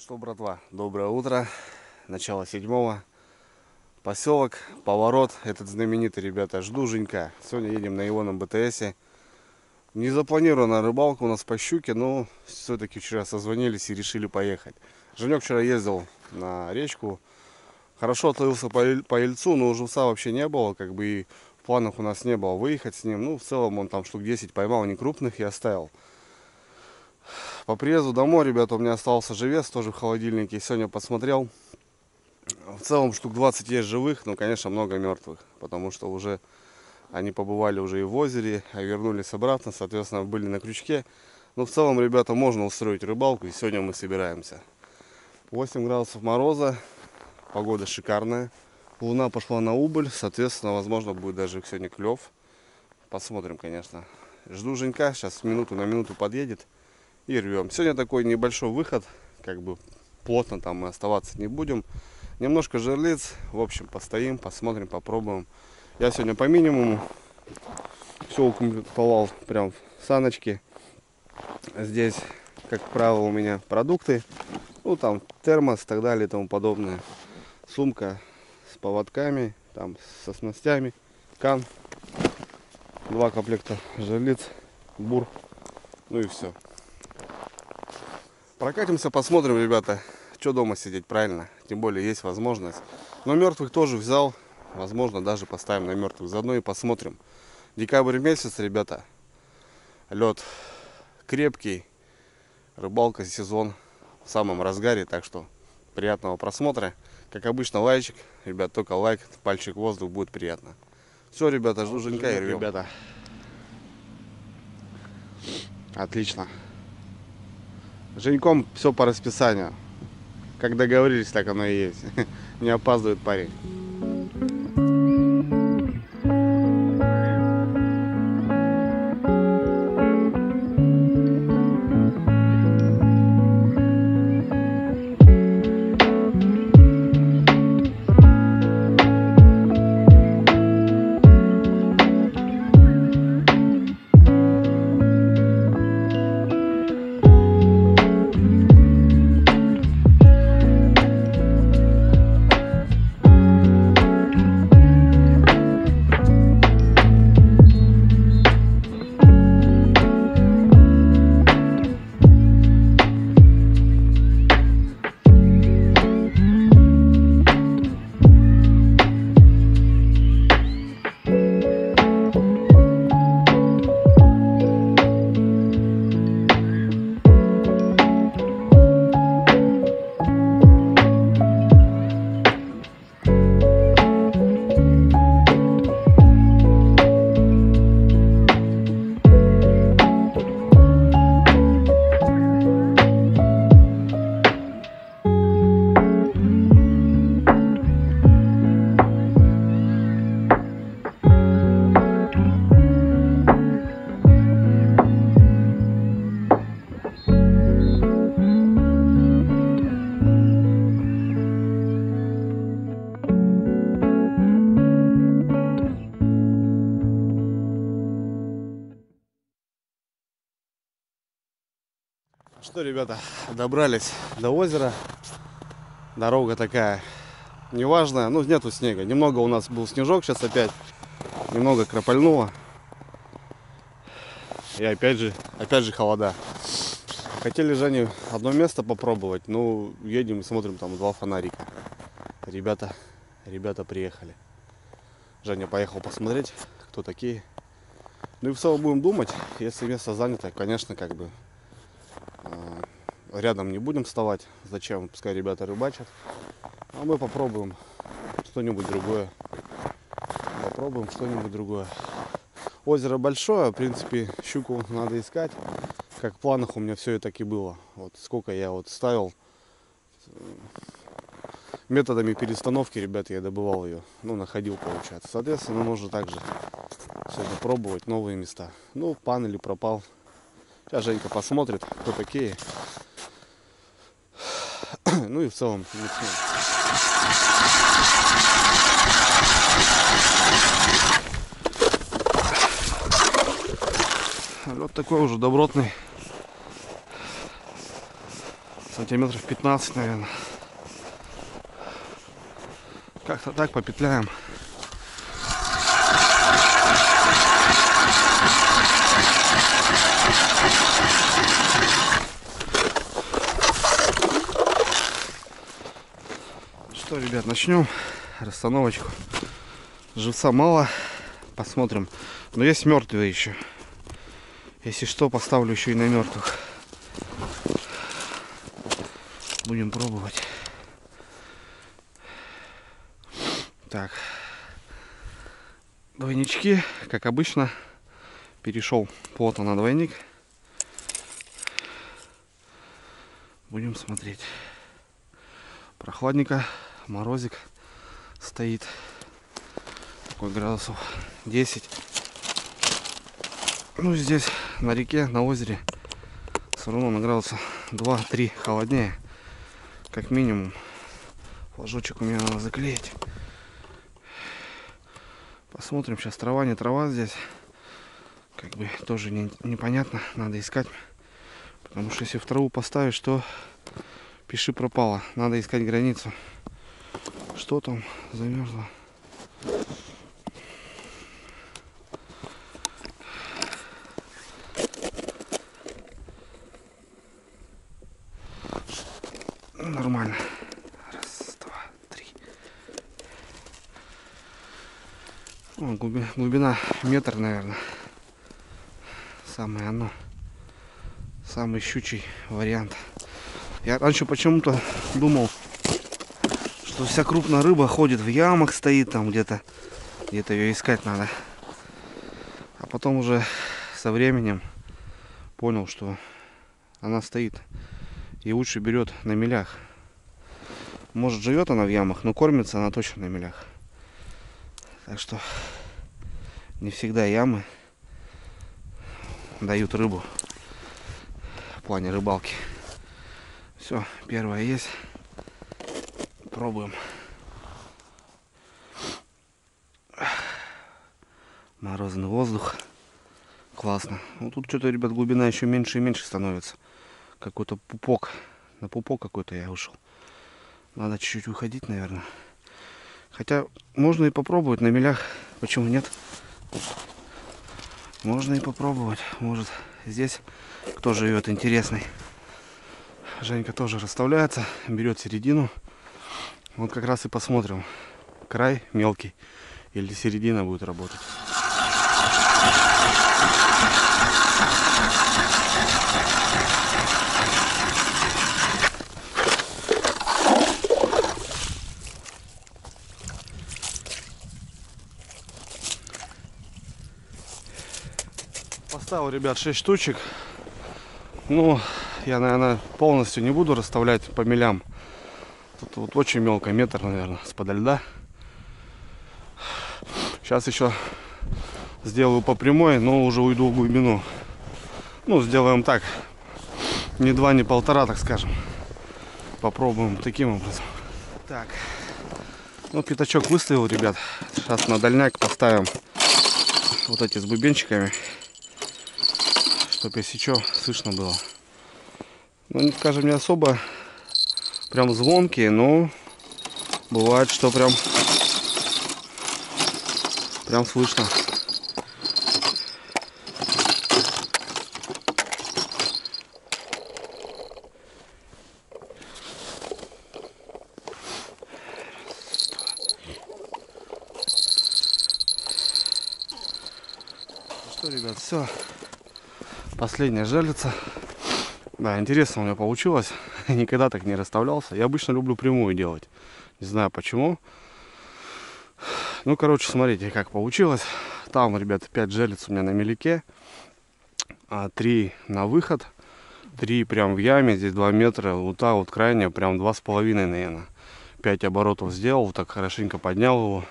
Что, братва, доброе утро, начало 7-го, поселок, поворот, этот знаменитый, ребята, Ждуженька. Сегодня едем на Ионном БТСе. Не запланирована рыбалка у нас по щуке, но все-таки вчера созвонились и решили поехать. Женек вчера ездил на речку, хорошо отловился по Ильцу, но живца вообще не было, как бы и в планах у нас не было выехать с ним. Ну, в целом он там штук 10 поймал, не крупных, и оставил. По приезду домой, ребята, у меня остался живец тоже в холодильнике. Сегодня посмотрел. В целом штук 20 есть живых, но, конечно, много мертвых. Потому что уже они побывали уже и в озере, а вернулись обратно. Соответственно, были на крючке. Но в целом, ребята, можно устроить рыбалку. И сегодня мы собираемся. 8 градусов мороза. Погода шикарная. Луна пошла на убыль. Соответственно, возможно, будет даже сегодня клев. Посмотрим, конечно. Жду Женька. Сейчас минуту на минуту подъедет. И рвем. Сегодня такой небольшой выход, как бы плотно там мы оставаться не будем. Немножко жерлиц, в общем, постоим, посмотрим, попробуем. Я сегодня по минимуму все укомплектовал прям в саночке. Здесь, как правило, у меня продукты, ну там термос и так далее и тому подобное. Сумка с поводками, там со снастями, кан, 2 комплекта жерлиц, бур, ну и все. Прокатимся, посмотрим, ребята, что дома сидеть, правильно. Тем более есть возможность. Но мертвых тоже взял. Возможно, даже поставим на мертвых. Заодно и посмотрим. Декабрь месяц, ребята. Лед крепкий. Рыбалка, сезон в самом разгаре. Так что приятного просмотра. Как обычно, лайчик. Ребят, только лайк, пальчик в воздух, будет приятно. Все, ребята, жду Женька и рвем. Ребята. Отлично. Женьком все по расписанию. Как договорились, так оно и есть. Не опаздывает парень. Что, ребята, добрались до озера. Дорога такая неважная, ну нету снега. Немного у нас был снежок, сейчас опять немного кропальнуло. И опять же холода. Хотели Жене одно место попробовать, ну едем и смотрим, там 2 фонарика. Ребята приехали. Женя поехал посмотреть, кто такие. Ну и в целом будем думать, если место занято, конечно, как бы рядом не будем вставать. Зачем? Пускай ребята рыбачат. А мы попробуем что-нибудь другое. Озеро большое, в принципе, щуку надо искать. Как в планах у меня все и так и было. Вот сколько я вот ставил. Методами перестановки, ребята, я добывал ее. Ну, находил, получается. Соответственно, можно также сегодня пробовать новые места. Ну, пан или пропал. Сейчас Женька посмотрит, кто такие. Ну и в целом начнем. Вот такой уже добротный. Сантиметров 15, наверное. Как-то так попетляем. Что, ребят, начнем расстановочку. Живца мало, посмотрим. Но есть мертвые еще. Если что, поставлю еще и на мертвых. Будем пробовать. Так. Двойнички, как обычно, перешел плотно на двойник. Будем смотреть. Прохладненько, морозик стоит. Такой градусов 10. Ну, здесь на реке, на озере все равно на градуса 2-3 холоднее. Как минимум. Флажочек у меня надо заклеить. Посмотрим, сейчас трава, не трава здесь. Как бы тоже непонятно, надо искать. Потому что если в траву поставишь, то пиши пропало. Надо искать границу. Что там замерзло? Нормально. Раз, два, три. О, глубина метр, наверное. Самое оно. Самый щучий вариант. Я раньше почему-то думал, что вся крупная рыба ходит в ямах, стоит там где-то ее искать надо. А потом уже со временем понял, что она стоит и лучше берет на мелях. Может, живет она в ямах, но кормится она точно на мелях. Так что не всегда ямы дают рыбу в плане рыбалки. Все, первое есть. Пробуем. Морозный воздух. Классно. Ну тут что-то, ребят, глубина еще меньше и меньше становится. Какой-то пупок. На пупок какой-то я ушел. Надо чуть-чуть уходить, наверное. Хотя можно и попробовать на мелях. Почему нет? Можно и попробовать. Может, здесь кто живет интересный. Женька тоже расставляется, берет середину. Вот как раз и посмотрим, край мелкий или середина будет работать. Поставил, ребят, 6 штучек. Ну, я, наверное, полностью не буду расставлять по мелям. Тут вот очень мелко, метр, наверное, с-подо льда. Сейчас еще сделаю по прямой, но уже уйду в глубину. Ну, сделаем так. Не 2, не 1,5, так скажем. Попробуем таким образом. Так. Ну, пятачок выставил, ребят. Сейчас на дальняк поставим вот эти с бубенчиками. Чтобы если что, слышно было. Ну, не скажем, не особо прям звонкие, но бывает, что прям слышно. Что, ребят, все. Последняя жерлица. Да, интересно у меня получилось. Никогда так не расставлялся. Я обычно люблю прямую делать. Не знаю почему. Ну, короче, смотрите, как получилось. Там, ребята, 5 жерлиц у меня на меляке. 3 на выход. 3 прям в яме. Здесь 2 метра. Вот та вот крайняя, прям 2,5, наверное. 5 оборотов сделал. Так хорошенько поднял его.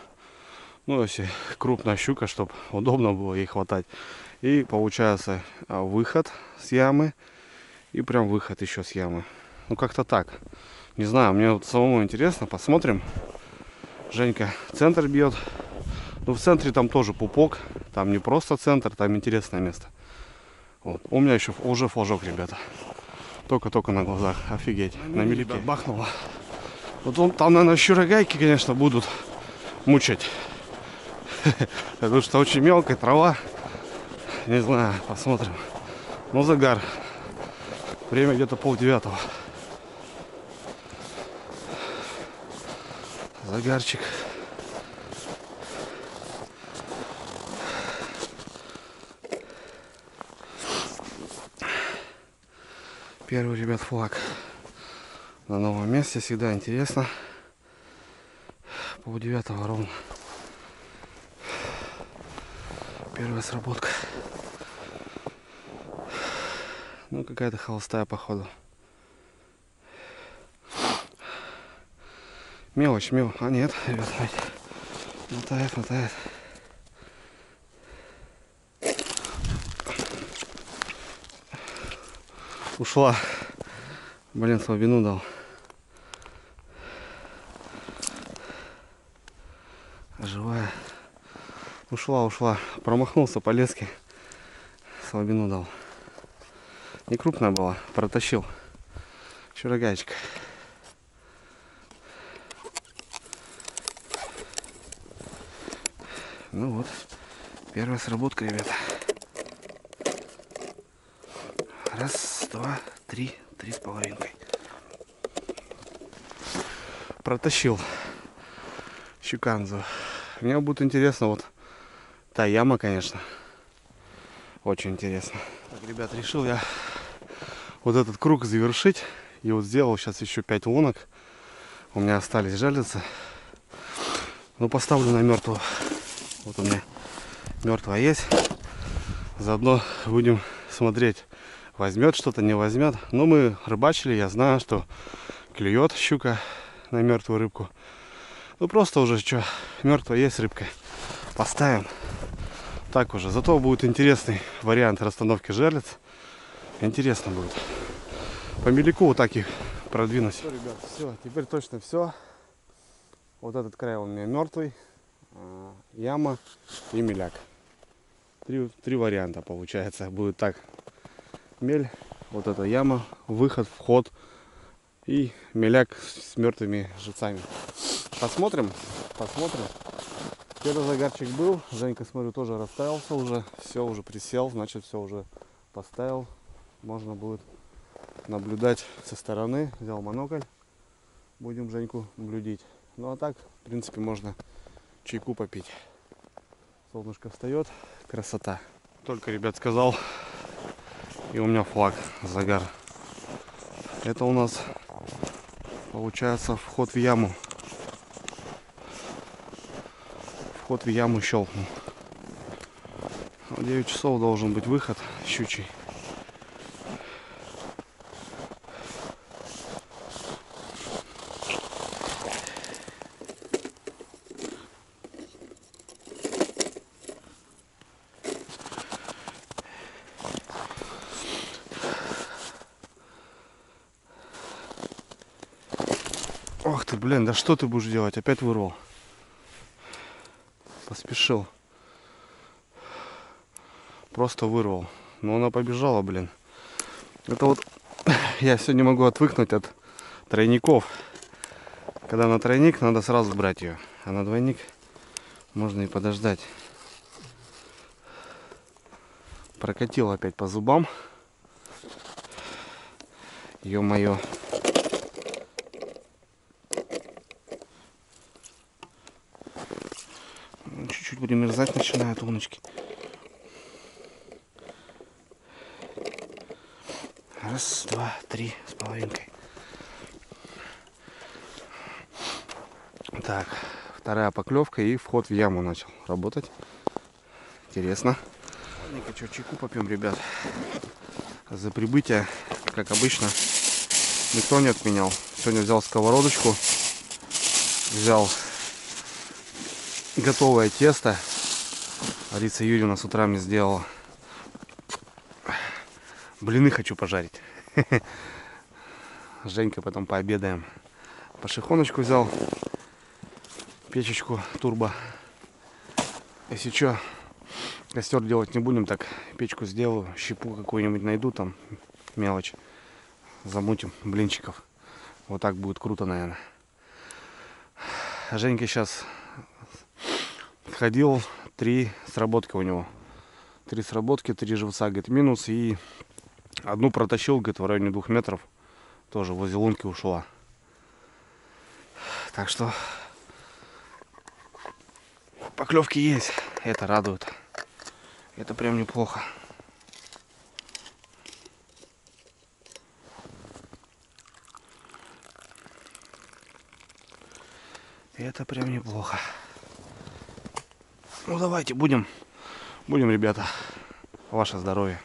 Ну, если крупная щука, чтобы удобно было ей хватать. И получается выход с ямы. И прям выход еще с ямы. Ну, как-то так. Не знаю, мне вот самому интересно. Посмотрим. Женька центр бьет. Ну, в центре там тоже пупок. Там не просто центр, там интересное место. Вот. У меня еще уже флажок, ребята. Только-только на глазах. Офигеть. На мелике бахнуло. Вот он, там, наверное, щурогайки, конечно, будут мучать. Потому что очень мелкая трава. Не знаю, посмотрим. Ну, загар. Время где-то 8:30. Загарчик. Первый, ребят, флаг на новом месте. Всегда интересно. 8:30 ровно. Первая сработка. Ну, какая-то холостая, походу. Мелочь. А нет, ребят, мотает. Ушла. Блин, слабину дал. Живая. Ушла. Промахнулся по леске. Слабину дал. Не крупная была. Протащил. Щурогайчик. Ну вот. Первая сработка, ребята. Раз, два, три. 3,5. Протащил щуканзу. Мне будет интересно вот та яма, конечно. Очень интересно. Так, ребят, решил я вот этот круг завершить. И вот сделал сейчас еще 5 лунок. У меня остались жерлицы. Ну, поставлю на мертвую. Вот у меня мертвая есть. Заодно будем смотреть, возьмет что-то, не возьмет. Но мы рыбачили, я знаю, что клюет щука на мертвую рыбку. Ну просто уже что, мертвая есть рыбка. Поставим. Так уже. Зато будет интересный вариант расстановки жерлиц. Интересно будет. По мелику вот так их продвинуть. Все, ребят, все. Теперь точно все. Вот этот край у меня мертвый. Яма и меляк. Три варианта получается. Будет так. Мель, вот эта яма, выход, вход и меляк с мертвыми живцами. Посмотрим. Первый загарчик был. Женька, смотрю, тоже расставился уже. Все уже присел, значит, все уже поставил. Можно будет наблюдать со стороны. Взял монокль. Будем Женьку наблюдить. Ну а так, в принципе, можно чайку попить. Солнышко встает. Красота. Только, ребят, сказал. И у меня флаг, загар. Это у нас получается вход в яму. Вход в яму щелкнул. 9 часов должен быть выход щучий. Ох ты, блин, да что ты будешь делать? Опять вырвал. Поспешил. Просто вырвал. Но она побежала, блин. Это вот я все не могу отвыкнуть от тройников. Когда на тройник, надо сразу брать ее. А на двойник можно и подождать. Прокатил опять по зубам. Ё-моё. Чуть-чуть примерзать начинают луночки. Раз, два, 3,5. Так, вторая поклевка и вход в яму начал работать. Интересно. Ладненько, что, чайку попьем, ребят. За прибытие, как обычно, никто не отменял. Сегодня взял сковородочку, взял готовое тесто. Лариса Юрьевна с утра мне сделала. Блины хочу пожарить. С Женькой потом пообедаем. Пошехоночку взял. Печечку турбо. Если что, костер делать не будем, так печку сделаю. Щепу какую-нибудь найду, там мелочь. замутим блинчиков. Вот так будет круто, наверное. Женька сейчас ходил, 3 сработки у него. 3 сработки, 3 живца, говорит, минус. И одну протащил, говорит, в районе 2 метров. Тоже возле лунки ушла. Так что поклевки есть. Это радует. Это прям неплохо. Это прям неплохо. Ну давайте будем, ребята. Ваше здоровье.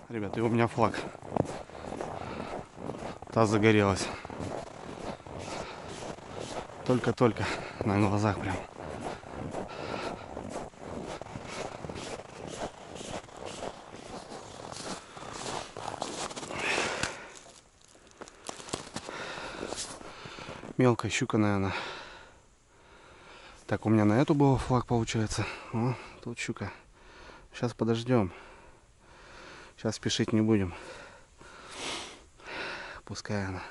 Ребята, и у меня флаг. Та загорелась. Только-только на глазах прям. Мелкая щука, наверное. Так, у меня на эту был флаг, получается. О, тут щука. Сейчас подождем. Сейчас спешить не будем. Пускай она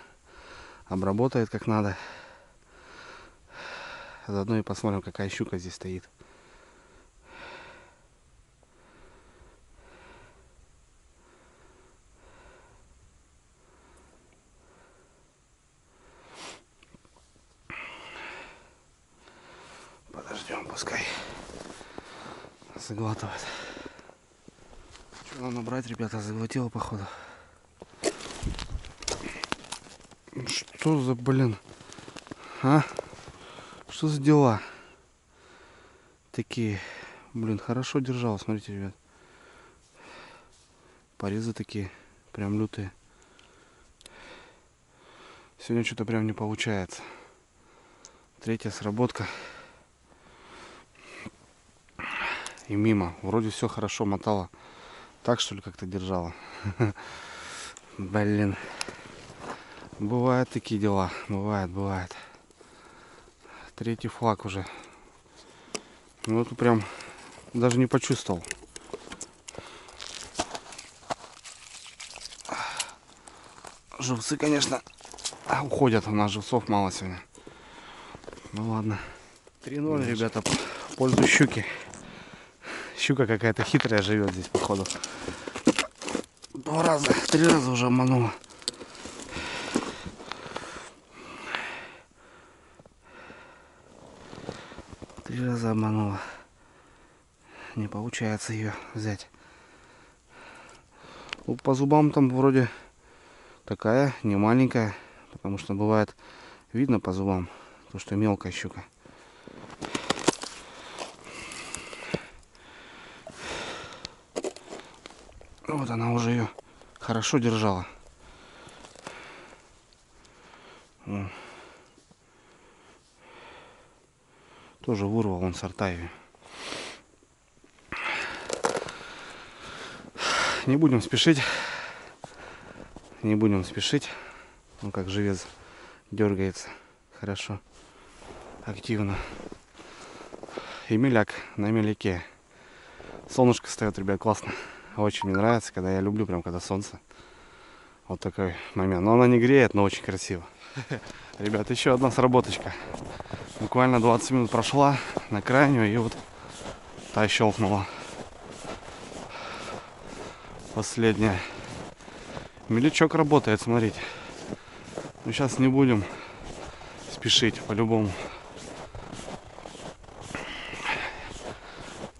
обработает как надо. Заодно и посмотрим, какая щука здесь стоит. Подождем, пускай заглатывает. Что надо брать, ребята, заглотила, походу. Что за, блин? А? Что за дела? Такие, блин, хорошо держал, смотрите, ребят. Порезы такие, прям лютые. Сегодня что-то прям не получается. 3-я сработка. И мимо. Вроде все хорошо мотало. Так что ли как-то держала. Блин. Бывают такие дела. Бывает. 3-й флаг уже. Ну это прям даже не почувствовал. Живцы, конечно, уходят. У нас живцов мало сегодня. Ну ладно. 3-0, ребята, в пользу щуки. Щука какая-то хитрая живет здесь, походу. 3 раза уже обманула. Три раза обманула. Не получается ее взять. Ну, по зубам там вроде такая, не маленькая. Потому что бывает видно по зубам, то что мелкая щука. Вот она уже ее хорошо держала. Тоже вырвал он сорта ее. Не будем спешить. Ну как живец дергается. Хорошо. Активно. И меляк на меляке. Солнышко встает, ребят, классно. Очень мне нравится, когда я люблю, прям когда солнце. Вот такой момент. Но она не греет, но очень красиво. Ребят, еще одна сработочка. Буквально 20 минут прошла на крайнюю, и вот та щелкнула. Последняя. Мелячок работает, смотрите. Но сейчас не будем спешить по-любому.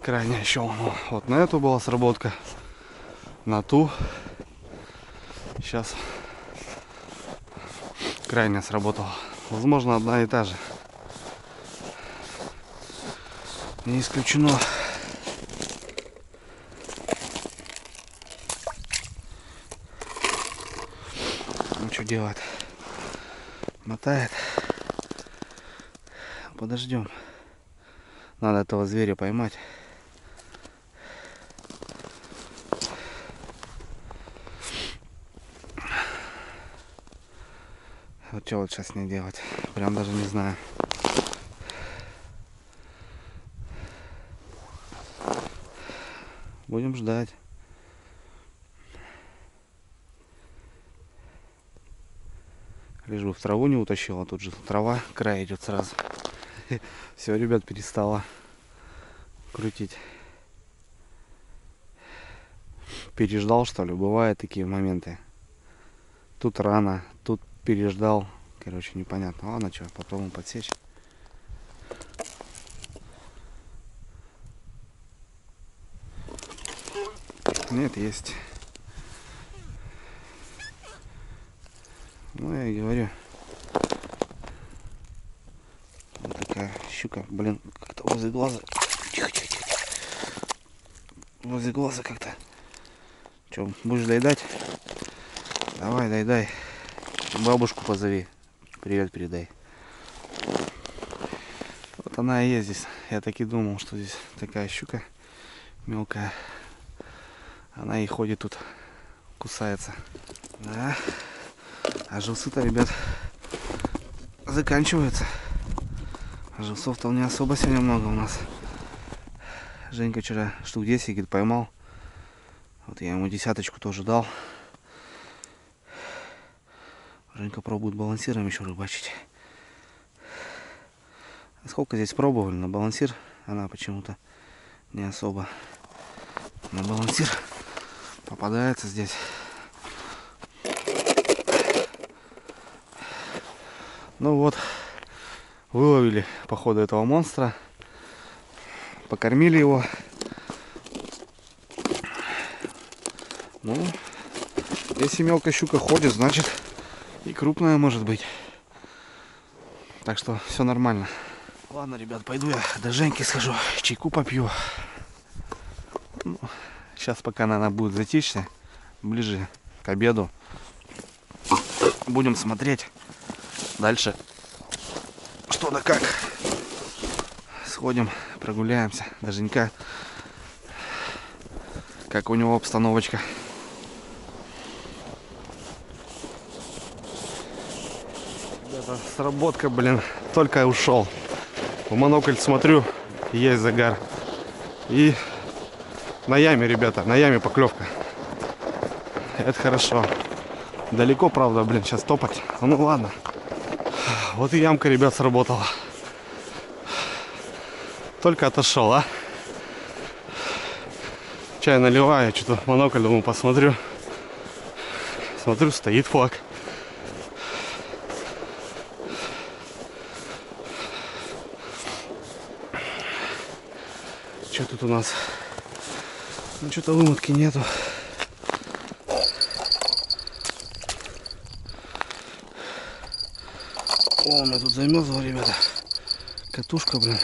Крайняя щелкнула. Вот на эту была сработка. На ту. Сейчас крайняя сработала. Возможно, одна и та же. Не исключено. Ну что делать? Мотает. Подождем. Надо этого зверя поймать. Вот что вот сейчас с ней делать? Прям даже не знаю. Будем ждать. Лишь бы в траву не утащила. Тут же трава, край идет сразу. Все, ребят, перестала крутить. Переждал, что ли? Бывают такие моменты. Тут рано, тут переждал. Короче, непонятно. Ладно, что, попробуем подсечь. Нет, есть. Ну, я и говорю. Вот такая щука. Блин, как-то возле глаза. Тихо, тихо, тихо. Возле глаза как-то. Че, будешь доедать? Давай, дай. Бабушку позови. Привет передай. Вот она и есть здесь. Я так и думал, что здесь такая щука мелкая. Она и ходит тут, кусается. Да. А жилцы-то, ребят, заканчиваются. А жилцов-то не особо сегодня много у нас. Женька вчера штук 10, говорит, поймал. Вот я ему десяточку тоже дал. Женька пробует балансиром еще рыбачить. Сколько здесь пробовали на балансир, она почему-то не особо на балансир попадается здесь. Ну вот, выловили по ходу этого монстра, покормили его. Ну, если мелкая щука ходит, значит и крупная может быть. Так что все нормально. Ладно, ребят, пойду я до Женьки схожу, чайку попью. Ну, сейчас пока она будет затишься, ближе к обеду будем смотреть дальше что да как. Сходим, прогуляемся до Женька. Как у него обстановочка. Ребята, сработка, блин, только ушел. В монокль смотрю, есть загар. И на яме, ребята, на яме поклевка. Это хорошо. Далеко, правда, блин, сейчас топать. Ну ладно. Вот и ямка, ребят, сработала. Только отошел, а? Чай наливаю, что-то в монокль, думаю, посмотрю. Смотрю, стоит флаг. Что тут у нас? Ну, что-то вымытки нету. О, у меня тут замерзло, ребята. Катушка, блин.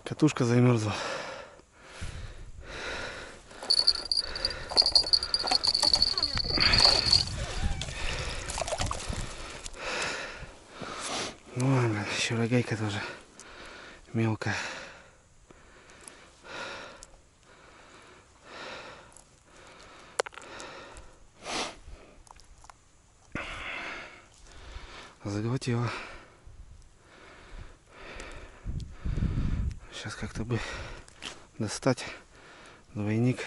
Катушка замерзла. Ну ладно, еще рогайка тоже мелкая. Заглотила. Сейчас как-то бы достать двойник.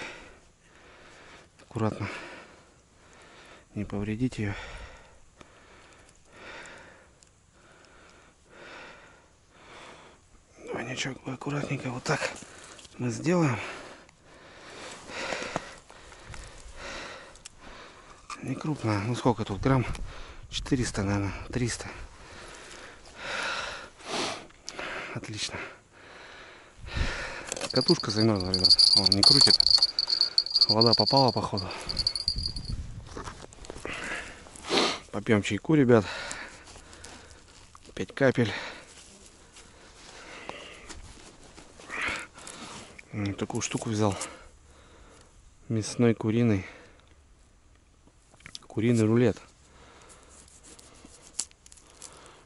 Аккуратно. Не повредить ее. Двойничок бы аккуратненько вот так мы сделаем. Не крупная. Ну сколько тут? Грамм 400, наверное. 300. Отлично. Катушка замерзла, ребят. Он не крутит. Вода попала, походу. Попьем чайку, ребят. 5 капель. Такую штуку взял. Мясной куриный рулет.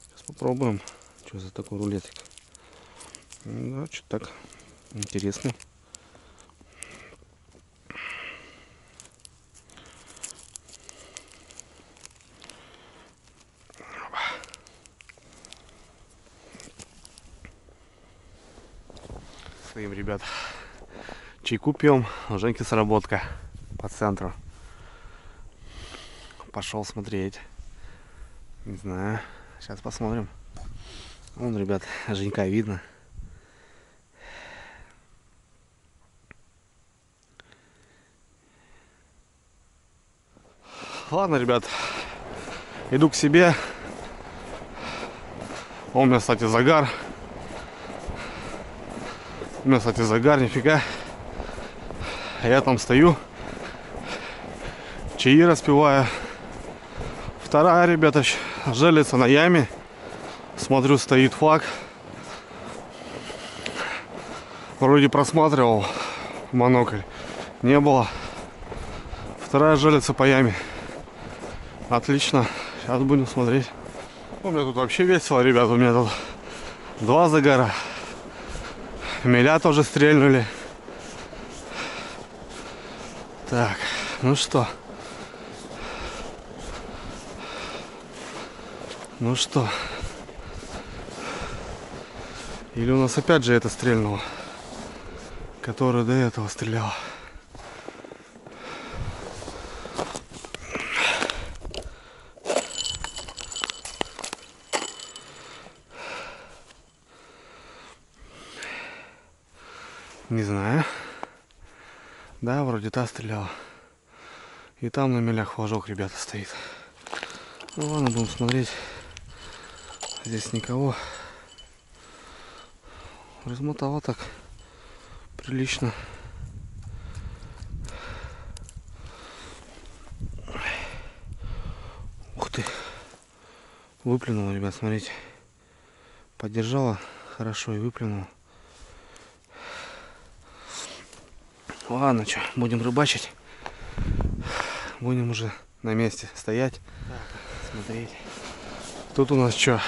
Сейчас попробуем. Что за такой рулетик? Да, что-то так интересно. Стоим, ребят. Чайку пьем. У Женьки сработка по центру. Пошел смотреть. Не знаю. Сейчас посмотрим. Вон, ребят, Женька видно. Ладно, ребят. Иду к себе. У меня, кстати, загар. Нифига. А я там стою. Чаи распиваю. Вторая, ребята, желится на яме. Смотрю, стоит флаг. Вроде просматривал в монокль. Не было. Вторая желится по яме. Отлично. Сейчас будем смотреть. У меня тут вообще весело, ребят. У меня тут 2 загара. Миля тоже стрельнули. Так, ну что? Ну что? Или у нас опять же это стрельнуло, которое до этого стрелял. Не знаю. Да, вроде та стреляла. И там на милях флажок, ребята, стоит. Ну ладно, будем смотреть. Здесь никого. Размотала так прилично. Ух ты. Выплюнула, ребят, смотрите. Поддержала хорошо и выплюнула. Ладно, что, будем рыбачить. Будем уже на месте стоять. Так, смотреть. Тут у нас что?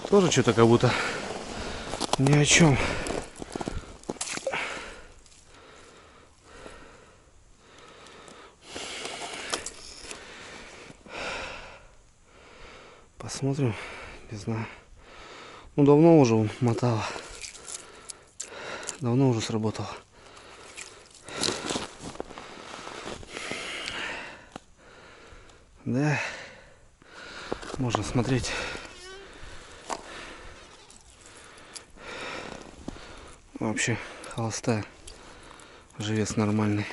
Тоже что-то как будто ни о чем. Посмотрим. Не знаю. Ну, давно уже мотала. Давно уже сработало. Да. Можно смотреть. Вообще холостая. Живец нормальный.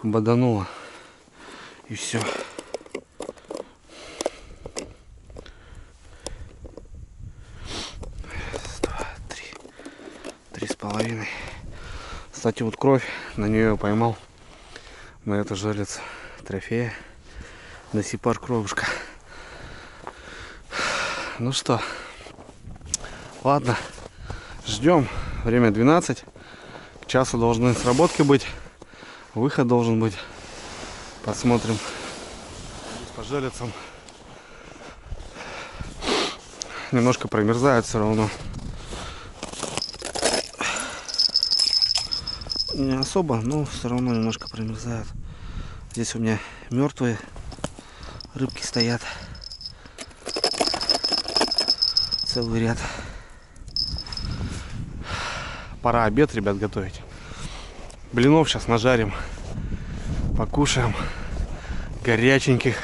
Боданула. И все. 3,5. Кстати, вот кровь, на нее я поймал. На это желец трофея. На сипар кровушка. Ну что, ладно, ждем. Время 12. К часу должны сработки быть. Выход должен быть. Посмотрим. По желецам. Немножко промерзает все равно. Не особо, но все равно немножко промерзает. Здесь у меня мертвые рыбки стоят. Целый ряд. Пора обед, ребят, готовить. Блинов сейчас нажарим. Покушаем. Горяченьких.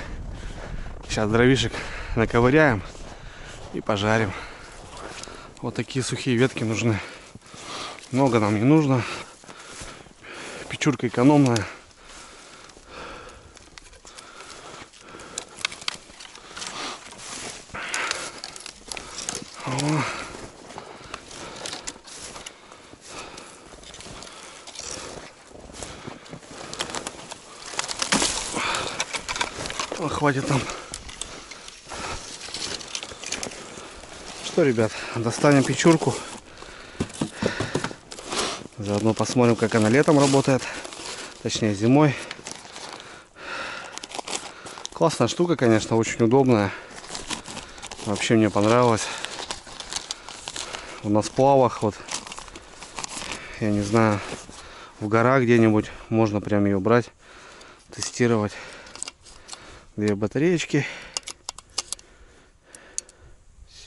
Сейчас дровишек наковыряем и пожарим. Вот такие сухие ветки нужны. Много нам не нужно. Печурка экономная. О, хватит там. Что, ребят, достанем печурку. Заодно посмотрим, как она летом работает. Точнее, зимой. Классная штука, конечно, очень удобная. Вообще мне понравилось. На сплавах, вот, я не знаю, в горах где-нибудь можно прям ее брать, тестировать. 2 батареечки.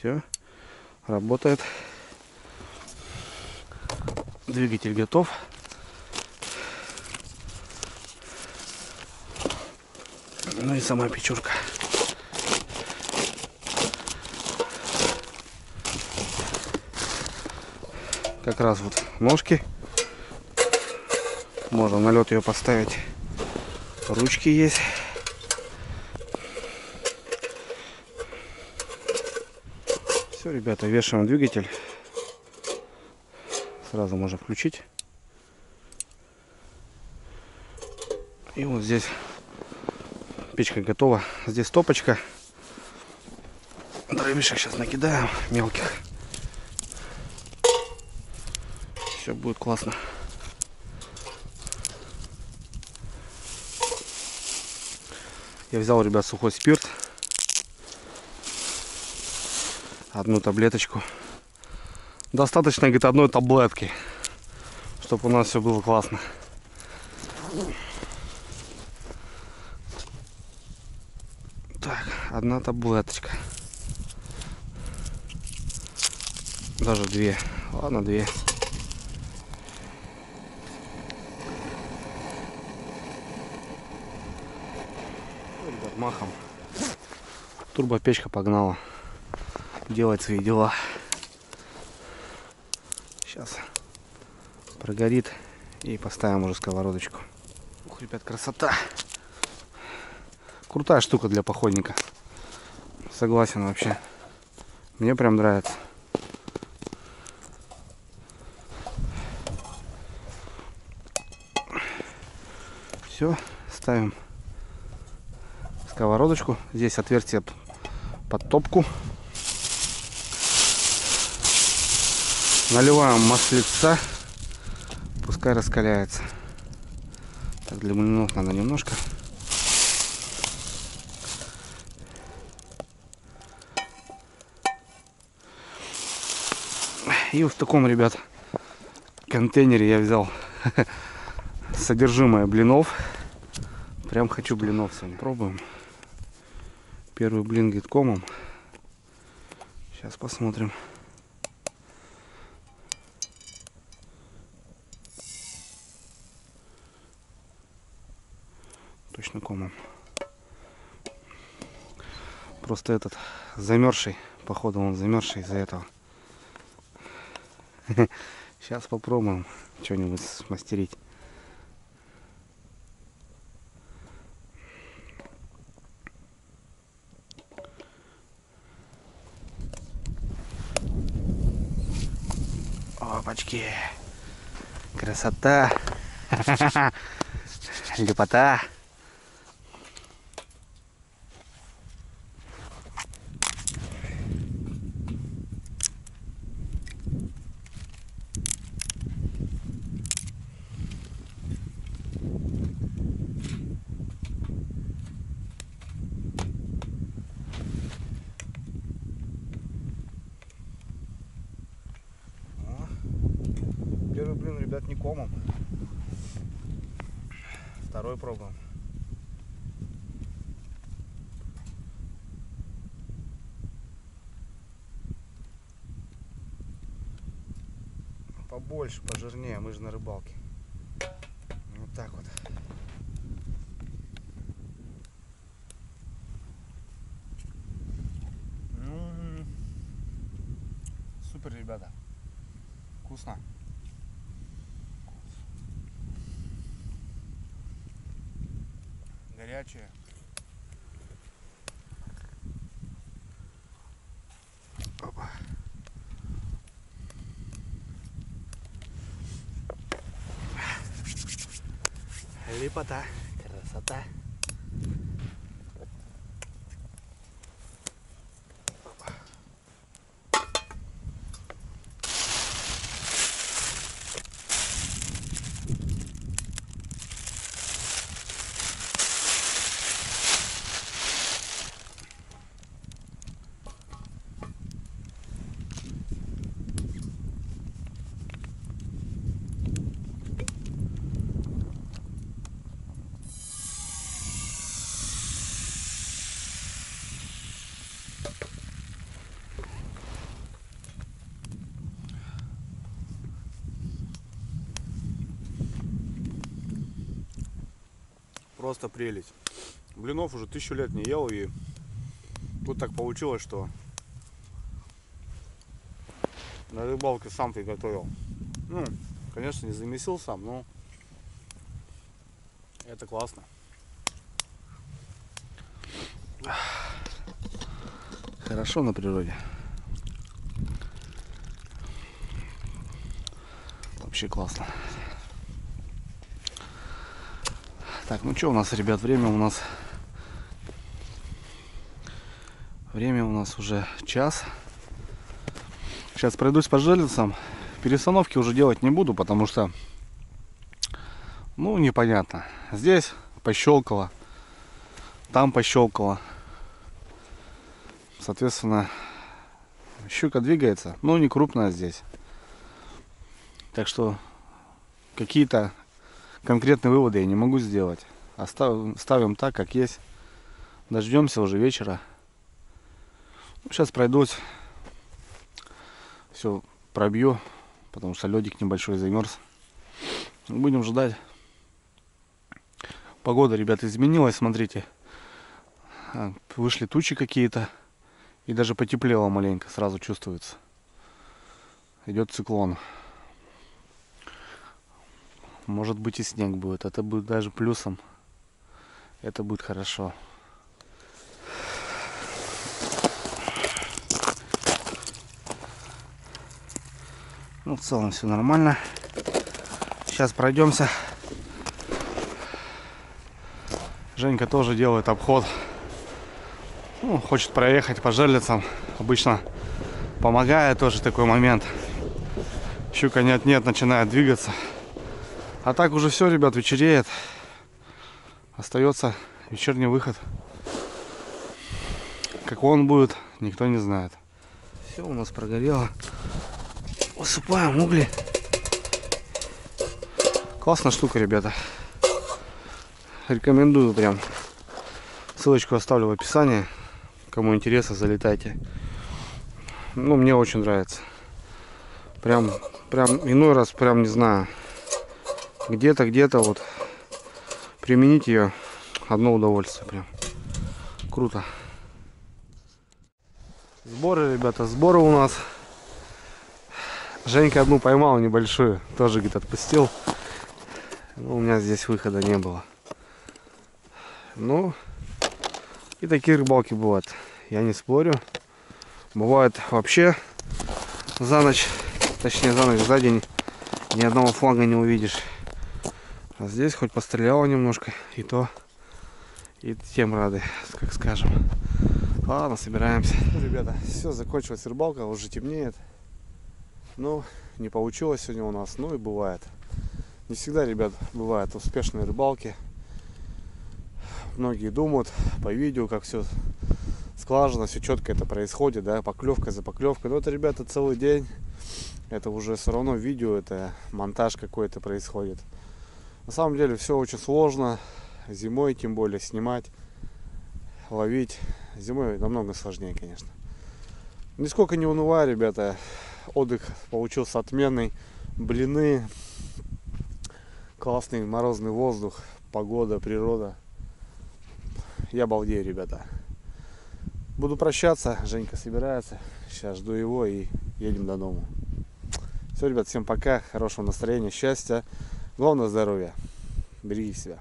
Все, работает. Двигатель готов. Ну и сама печурка. Как раз вот ножки. Можно на лед ее поставить. Ручки есть. Все, ребята, вешаем двигатель. Сразу можно включить. И вот здесь печка готова. Здесь топочка. Дровишек сейчас накидаем мелких. Все будет классно. Я взял, ребят, сухой спирт. Одну таблеточку. Достаточно, говорит, одной таблетки, чтобы у нас все было классно. Так, одна таблеточка. Даже две. Ладно, две. Ребят, махом. Турбопечка погнала делать свои дела. Сейчас прогорит и поставим уже сковородочку. Ух, ребят, красота. Крутая штука для походника. Согласен вообще. Мне прям нравится. Все, ставим сковородочку. Здесь отверстие под топку. Наливаем маслица. Пускай раскаляется. Так, для блинов надо немножко. И вот в таком, ребят, контейнере я взял содержимое блинов. Прям хочу блинов сегодня. Пробуем. Первый блин говорит комом. Сейчас посмотрим. Точно комом. Просто этот замерзший. Походу он замерзший из-за этого. Сейчас попробуем что-нибудь смастерить. Опачки. Красота. Лепота. Первый блин, ребят, не комом. Второй пробуем. Побольше, пожирнее, мы же на рыбалке. Вот так вот. Супер, ребята. Вкусно. Горячее. Опа. Лепота. Красота. Просто прелесть. Блинов уже 1000 лет не ел, и тут так получилось, что на рыбалке сам приготовил. Ну, конечно, не замесил сам, но это классно. Хорошо на природе. Вообще классно. Так, ну что у нас, ребят, время у нас уже час. Сейчас пройдусь по жерлицам. Перестановки уже делать не буду, потому что, ну, непонятно. Здесь пощелкало, там пощелкало. Соответственно, щука двигается, но не крупная здесь. Так что какие-то конкретные выводы я не могу сделать. Ставим так, как есть. Дождемся уже вечера. Сейчас пройдусь. Все пробью, потому что ледик небольшой замерз. Будем ждать. Погода, ребята, изменилась, смотрите. Вышли тучи какие-то. И даже потеплело маленько, сразу чувствуется. Идет циклон. Может быть и снег будет. Это будет даже плюсом. Это будет хорошо. Ну, в целом все нормально. Сейчас пройдемся. Женька тоже делает обход. Ну, хочет проехать по жерлицам. Обычно помогает тоже такой момент. Щука нет-нет начинает двигаться. А так уже все, ребят, вечереет. Остается вечерний выход. Какой он будет, никто не знает. Все у нас прогорело. Усыпаем угли. Классная штука, ребята. Рекомендую прям. Ссылочку оставлю в описании. Кому интересно, залетайте. Ну, мне очень нравится. Прям иной раз, прям не знаю. Где-то вот применить ее одно удовольствие. Прям круто. Сборы, ребята, сборы у нас. Женька одну поймал небольшую, тоже, говорит, отпустил. Но у меня здесь выхода не было. Ну, и такие рыбалки бывают. Я не спорю. Бывает вообще за ночь, точнее за день ни одного флага не увидишь. А здесь хоть постреляла немножко, и то, и тем рады, как скажем. Ладно, собираемся. Ребята, все, закончилась рыбалка, уже темнеет. Ну, не получилось сегодня у нас, ну и бывает. Не всегда, ребят, бывают успешные рыбалки. Многие думают по видео, как все слаженно, все четко это происходит, да, поклевка за поклевкой. Но это, ребята, целый день. Это уже все равно видео, это монтаж какой-то происходит. На самом деле все очень сложно. Зимой тем более снимать, ловить. Зимой намного сложнее, конечно. Нисколько не унываю, ребята. Отдых получился отменный. Блины. Классный морозный воздух. Погода, природа. Я балдею, ребята. Буду прощаться. Женька собирается. Сейчас жду его и едем до дома. Все, ребят, всем пока. Хорошего настроения, счастья. Главное здоровья. Берегите себя.